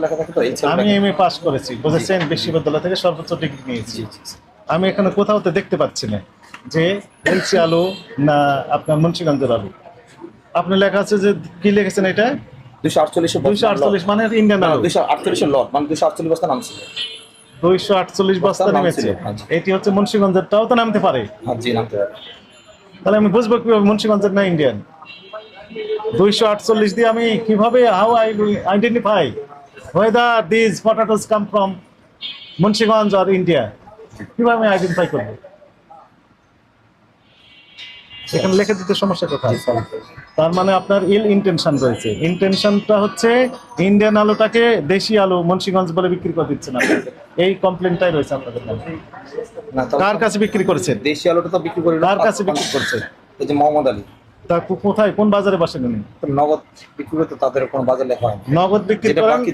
লেখা থাকে তো এইচএল আমি এমএ পাস করেছি, বুঝেছেন, বিশ্ববিদ্যালয় থেকে সর্বোচ্চ ডিগ্রি নিয়েছি। আমি এখানে কোথাও তো দেখতে পাচ্ছি না যে এলসি আলু না আপনার মুন্সিগঞ্জের আলু। আপনার লেখা আছে যে কি লিখেছেন এটা 248 248 মানে ইন্ডিয়ান আলু। 248 লট মানে 248 বস্তা নামছিল। 248 বস্তা বস্তার নাম নেমেছে। ছিল, হ্যাঁ জি। এটি হচ্ছে মুন্সিগঞ্জেরটাও তো নামতে পারে। হ্যাঁ জি, নামতে পারে। তাহলে আমি বুঝবো কিভাবে মুন্সিগঞ্জের না ইন্ডিয়ান? 248 দিয়ে আমি কিভাবে how I identify whether these potatoes come from Munshiganj or India? কিভাবে আমি আইডেন্টিফাই করবো? এখানে লিখে দিতে সমস্যা কোথায়? তার মানে আপনার ইল ইন্টেনশন রয়েছে। ইন্টেনশনটা হচ্ছে ইন্ডিয়ান আলুটাকে দেশি আলু মুন্সিগঞ্জ বলে বিক্রি করে দিচ্ছেন আপনি। এই কমপ্লেনটাই রয়েছে আপনাদের নামে। না, কার কাছে বিক্রি করেছেন? দেশি আলুটা তো বিক্রি করি না। কার কাছে বিক্রি করছে? এই যে মোহাম্মদ আলী। তা কোথায়, কোন বাজারে বসেন উনি? নগদ বিক্রি করতে তাদের কোনো বাজার লেখা হয় না। নগদ বিক্রি যেটা করেন। বাকি